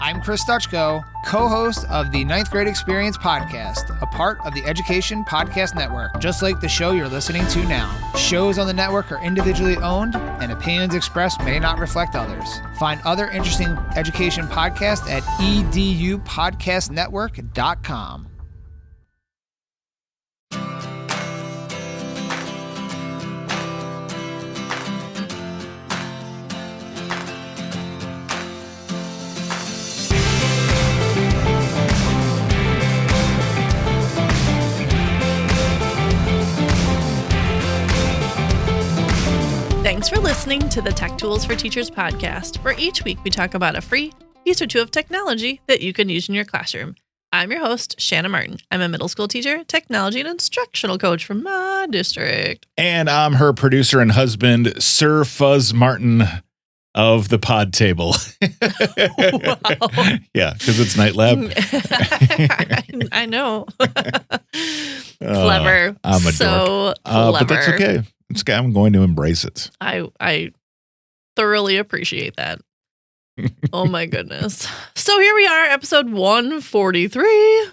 I'm Chris Dutchko, co-host of the Ninth Grade Experience podcast, a part of the Education Podcast Network, just like the show you're listening to now. Shows on the network are individually owned, and opinions expressed may not reflect others. Find other interesting education podcasts at edupodcastnetwork.com. Thanks for listening to the Tech Tools for Teachers podcast, where each week we talk about a free piece or two of technology that you can use in your classroom. I'm your host, Shanna Martin. I'm a middle school teacher, technology and instructional coach from my district. And I'm her producer and husband, Sir Fuzz Martin of the Pod Table. Wow. Yeah, because it's Night Lab. I know. Clever. I'm a so dork. clever. But that's okay. It's okay. I'm going to embrace it. I thoroughly appreciate that. Oh my goodness. So here we are, episode 143.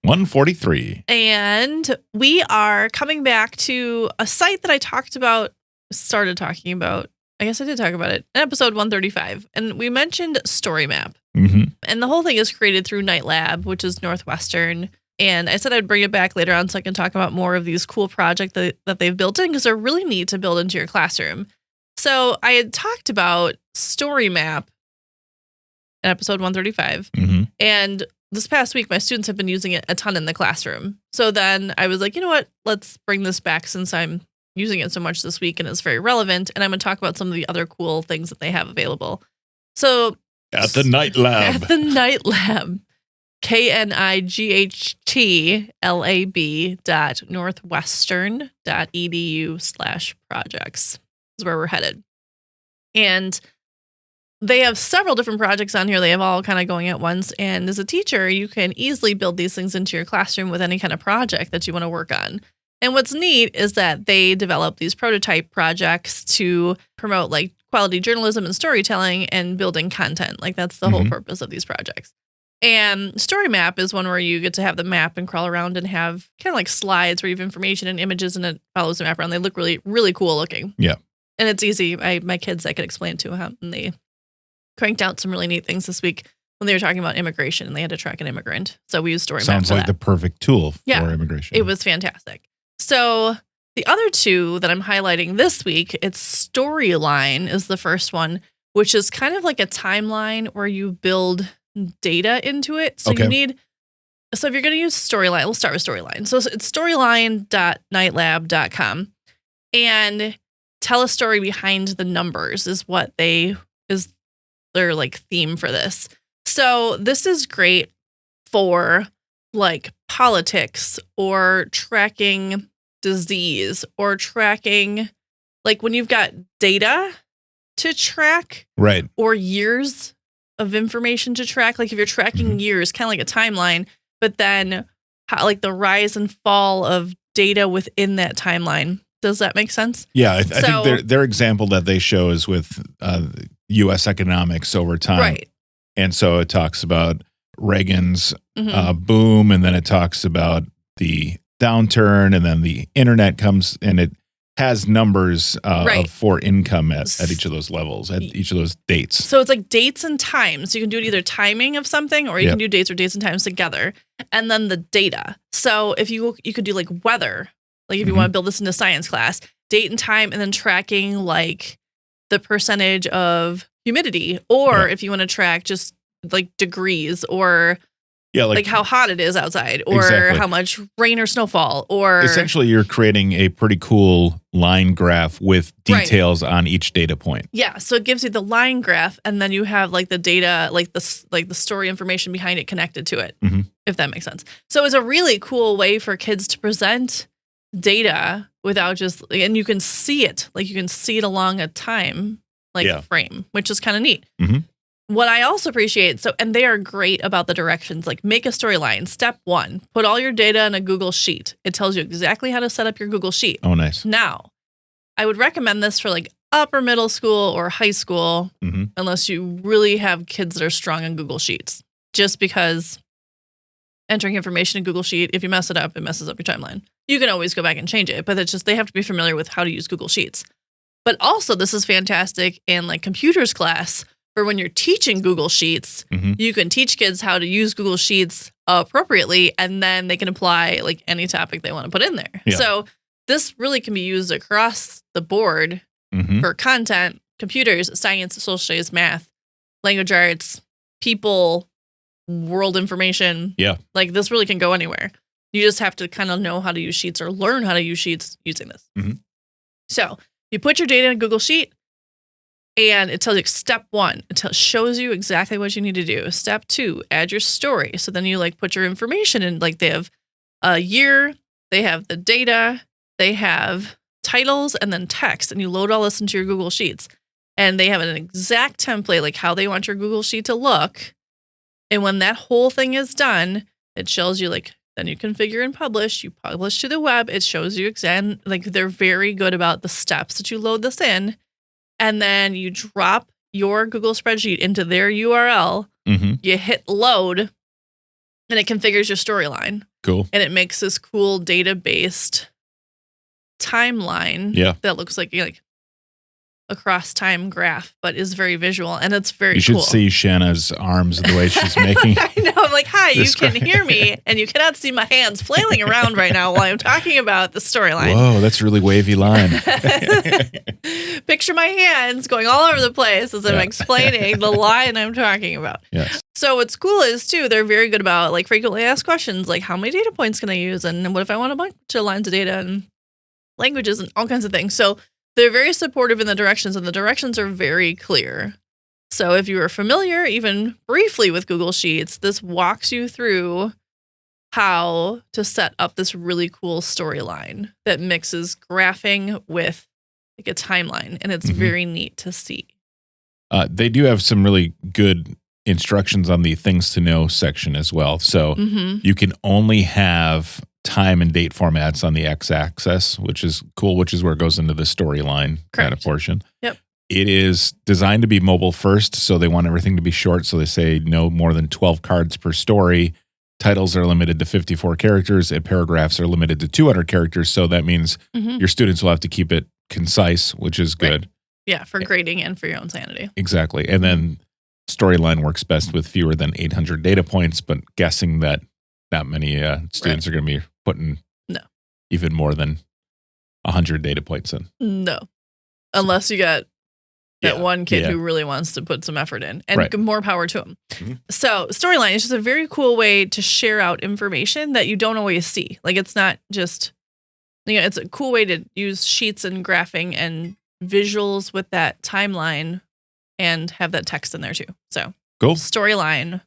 143. And we are coming back to a site that I started talking about. I guess I did talk about it in episode 135. And we mentioned StoryMap. Mm-hmm. And the whole thing is created through Night Lab, which is Northwestern. And I said I'd bring it back later on so I can talk about more of these cool projects that they've built in, because they're really neat to build into your classroom. So I had talked about StoryMap in episode 135. Mm-hmm. And this past week, my students have been using it a ton in the classroom. So then I was like, you know what? Let's bring this back since I'm using it so much this week and it's very relevant. And I'm going to talk about some of the other cool things that they have available. So At the Night Lab. At the Night Lab. KNIGHT.northwestern.edu/projects is where we're headed. And they have several different projects on here. They have all kind of going at once. And as a teacher, you can easily build these things into your classroom with any kind of project that you want to work on. And what's neat is that they develop these prototype projects to promote like quality journalism and storytelling and building content. Like that's the whole purpose of these projects. And StoryMap is one where you get to have the map and crawl around and have kind of like slides where you have information and images and it follows the map around. They look really, really cool looking. Yeah. And it's easy. My kids, I could explain it to them, and they cranked out some really neat things this week when they were talking about immigration and they had to track an immigrant. So we used StoryMap. Sounds like the perfect tool for immigration. It was fantastic. So the other two that I'm highlighting this week, it's Storyline is the first one, which is kind of like a timeline where you build data into it. So if you're going to use Storyline, we'll start with Storyline. So it's storyline.nightlab.com, and tell a story behind the numbers is their like theme for this. So this is great for like politics or tracking disease or tracking like when you've got data to track, right? Or years of information to track. Like if you're tracking years, kind of like a timeline, but then how, like the rise and fall of data within that timeline. Does that make sense? Yeah, I think their example that they show is with U.S. economics over time. Right. And so it talks about Reagan's boom, and then it talks about the downturn, and then the internet comes, and it has numbers for income at each of those levels, at each of those dates. So it's like dates and times. You can do it either timing of something, or you can do dates or dates and times together. And then the data. So if you could do like weather, like if you want to build this into science class, date and time, and then tracking like the percentage of humidity, or if you want to track just like degrees, or like how hot it is outside, or how much rain or snowfall, or essentially you're creating a pretty cool line graph with details on each data point. Yeah, so it gives you the line graph, and then you have like the data, like the story information behind it connected to it, if that makes sense. So it's a really cool way for kids to present data without just, and you can see it, like you can see it along a time frame, which is kind of neat. What I also appreciate, and they are great about the directions, like make a storyline. Step 1, put all your data in a Google Sheet. It tells you exactly how to set up your Google Sheet. Oh, nice. Now, I would recommend this for like upper middle school or high school, unless you really have kids that are strong on Google Sheets. just because entering information in Google Sheet, if you mess it up, it messes up your timeline. You can always go back and change it, but it's just they have to be familiar with how to use Google Sheets. But also, this is fantastic in like computers class for when you're teaching Google Sheets. You can teach kids how to use Google Sheets appropriately, and then they can apply like any topic they want to put in there. Yeah. So this really can be used across the board for content, computers, science, social studies, math, language arts, people, world information. Yeah. Like this really can go anywhere. You just have to kind of know how to use Sheets or learn how to use Sheets using this. So you put your data in Google Sheet and it tells you step 1. It shows you exactly what you need to do. Step 2, add your story. So then you like put your information in, like they have a year, they have the data, they have titles and then text, and you load all this into your Google Sheets. And they have an exact template, like how they want your Google Sheet to look. And when that whole thing is done, it shows you like, then you configure and publish. You publish to the web. It shows you exactly, like they're very good about the steps that you load this in. And then you drop your Google spreadsheet into their URL. You hit load and it configures your storyline. Cool. And it makes this cool data-based timeline that looks like across time graph, but is very visual, and it's very cool. You should see Shanna's arms the way she's making. I know. I'm like, hi, you can hear me, and you cannot see my hands flailing around right now while I'm talking about the storyline. Whoa, that's a really wavy line. Picture my hands going all over the place as I'm explaining the line I'm talking about. Yes. So what's cool is, too, they're very good about like frequently asked questions, like how many data points can I use, and what if I want a bunch of lines of data and languages and all kinds of things. So they're very supportive in the directions, and the directions are very clear. So if you are familiar, even briefly, with Google Sheets, this walks you through how to set up this really cool storyline that mixes graphing with like a timeline, and it's very neat to see. They do have some really good instructions on the things to know section as well. So you can only have time and date formats on the x-axis, which is cool, which is where it goes into the storyline kind of portion. Yep. It is designed to be mobile first, so they want everything to be short. So they say no more than 12 cards per story. Titles are limited to 54 characters, and paragraphs are limited to 200 characters. So that means your students will have to keep it concise, which is good. Right. Yeah, for grading and for your own sanity. Exactly. And then storyline works best with fewer than 800 data points, but guessing that not many students are going to be putting even more than 100 data points in. No. Unless you got that one kid who really wants to put some effort in, and more power to him. So storyline is just a very cool way to share out information that you don't always see. Like it's not just, it's a cool way to use sheets and graphing and visuals with that timeline and have that text in there too. So cool. Storyline,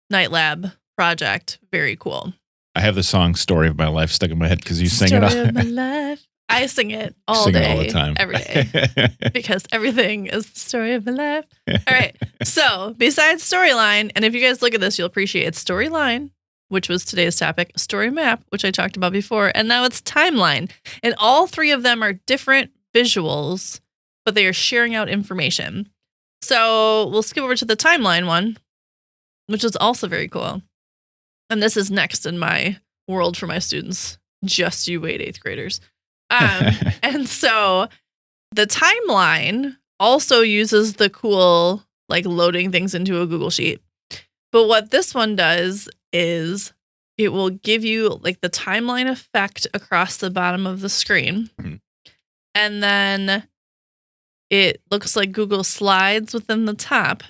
Night Lab project, very cool. I have the song "Story of My Life" stuck in my head because you sing it. Story of my life. I sing it all sing day, it all the time, every day, because everything is the story of my life. All right. So besides storyline, and if you guys look at this, you'll appreciate it's storyline, which was today's topic, story map, which I talked about before, and now it's timeline. And all three of them are different visuals, but they are sharing out information. So we'll skip over to the timeline one, which is also very cool. And this is next in my world for my students. Just you wait, 8th graders. And so the timeline also uses the cool, like loading things into a Google Sheet. But what this one does is it will give you like the timeline effect across the bottom of the screen. And then it looks like Google Slides within the top.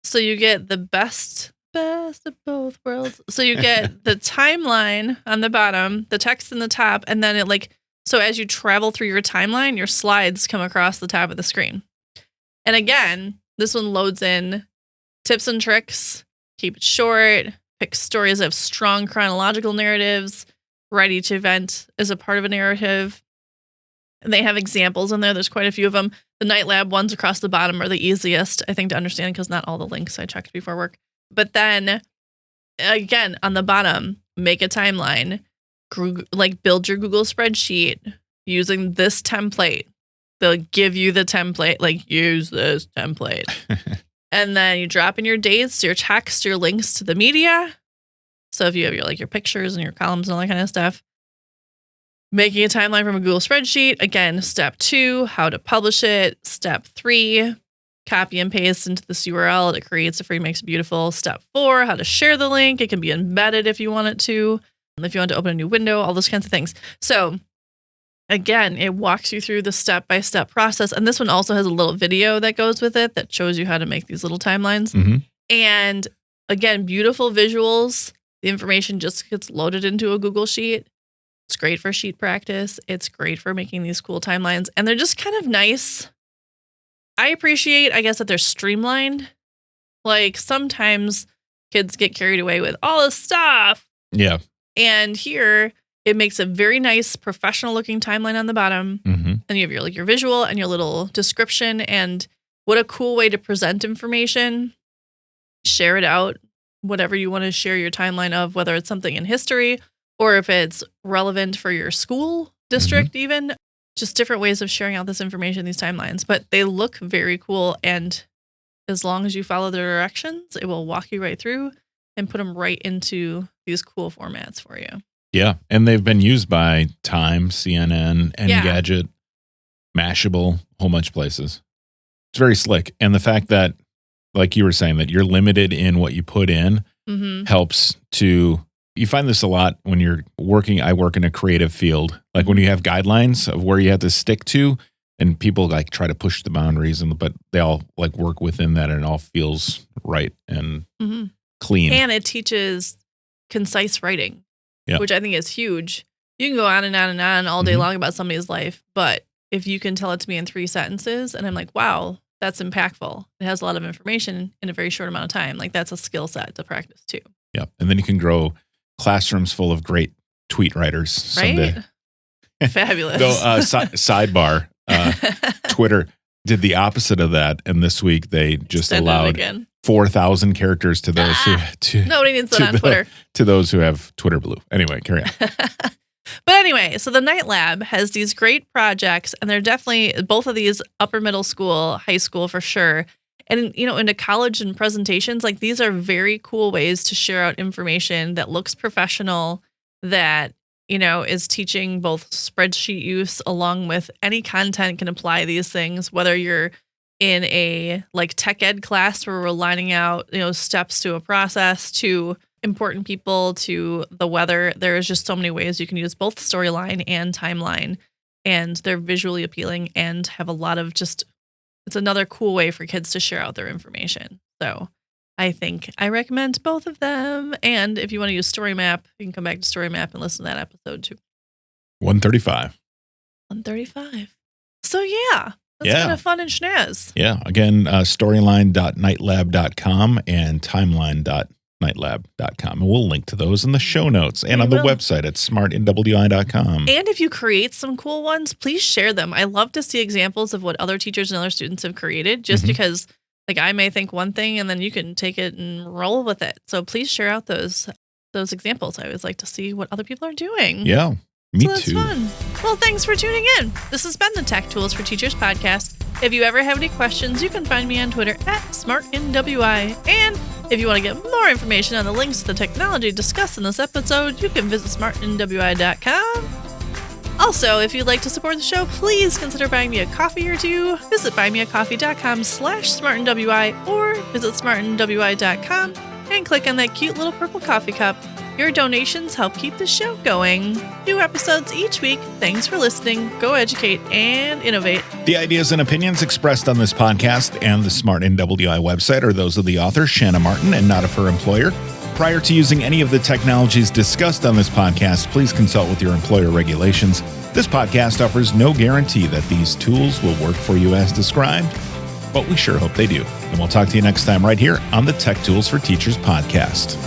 So you get the best of both worlds. So you get the timeline on the bottom, the text in the top, and then it like, so as you travel through your timeline, your slides come across the top of the screen. And again, this one loads in tips and tricks, keep it short, pick stories that have strong chronological narratives, write each event as a part of a narrative. And they have examples in there. There's quite a few of them. The Night Lab ones across the bottom are the easiest, I think, to understand because not all the links I checked before work. But then, again, on the bottom, make a timeline, like build your Google spreadsheet using this template. They'll give you the template, like use this template. And then you drop in your dates, your text, your links to the media. So if you have your pictures and your columns and all that kind of stuff. Making a timeline from a Google spreadsheet. Again, step 2, how to publish it. Step 3, copy and paste into this URL. It creates a free, makes it beautiful. Step 4, how to share the link. It can be embedded if you want it to. If you want to open a new window, all those kinds of things. So again, it walks you through the step-by-step process. And this one also has a little video that goes with it that shows you how to make these little timelines. Mm-hmm. And again, beautiful visuals. The information just gets loaded into a Google Sheet. It's great for sheet practice. It's great for making these cool timelines. And they're just kind of nice. I appreciate, I guess, that they're streamlined. Like sometimes kids get carried away with all this stuff. Yeah. And here it makes a very nice professional looking timeline on the bottom. Mm-hmm. And you have your visual and your little description. And what a cool way to present information. Share it out, whatever you want to share your timeline of, whether it's something in history or if it's relevant for your school district, even just different ways of sharing out this information, these timelines. But they look very cool. And as long as you follow the directions, it will walk you right through and put them right into these cool formats for you. Yeah. And they've been used by Time, CNN, Engadget, Mashable, a whole bunch of places. It's very slick. And the fact that, like you were saying, that you're limited in what you put in helps to... You find this a lot when you're working. I work in a creative field. Like when you have guidelines of where you have to stick to, and people like try to push the boundaries, but they all like work within that, and it all feels right and clean. And it teaches concise writing, which I think is huge. You can go on and on and on all day long about somebody's life, but if you can tell it to me in 3 sentences, and I'm like, wow, that's impactful. It has a lot of information in a very short amount of time. Like that's a skill set to practice too. Yeah, and then you can grow classrooms full of great tweet writers someday. Right? Fabulous. Though, sidebar, Twitter did the opposite of that, and this week they just allowed 4,000 characters to those who... Nobody needs that on Twitter. To those who have Twitter Blue. Anyway, carry on. But anyway, so the Night Lab has these great projects, and they're definitely, both of these upper middle school, high school for sure, and, into college and presentations, like these are very cool ways to share out information that looks professional, that, is teaching both spreadsheet use along with any content can apply these things, whether you're in a tech ed class where we're lining out, steps to a process, to important people, to the weather. There's just so many ways you can use both storyline and timeline, and they're visually appealing and have a lot of just... It's another cool way for kids to share out their information. So I think I recommend both of them. And if you want to use Story Map, you can come back to Story Map and listen to that episode too. 135. So yeah, that's kind of fun and schnaz. Yeah. Again, storyline.nightlab.com and timeline.nightlab.com. And we'll link to those in the show notes and on the website at smartnwi.com. And if you create some cool ones, please share them. I love to see examples of what other teachers and other students have created, just because I may think one thing and then you can take it and roll with it. So please share out those examples. I always like to see what other people are doing. Yeah, me too. That's fun. Well, thanks for tuning in. This has been the Tech Tools for Teachers podcast. If you ever have any questions, you can find me on Twitter at SmartNWI. And if you want to get more information on the links to the technology discussed in this episode, you can visit smartnwi.com. Also, if you'd like to support the show, please consider buying me a coffee or two. Visit buymeacoffee.com/smartnwi or visit smartnwi.com and click on that cute little purple coffee cup. Your donations help keep the show going. New episodes each week. Thanks for listening. Go educate and innovate. The ideas and opinions expressed on this podcast and the Smart NWI website are those of the author, Shanna Martin, and not of her employer. Prior to using any of the technologies discussed on this podcast, please consult with your employer regulations. This podcast offers no guarantee that these tools will work for you as described, but we sure hope they do. And we'll talk to you next time right here on the Tech Tools for Teachers podcast.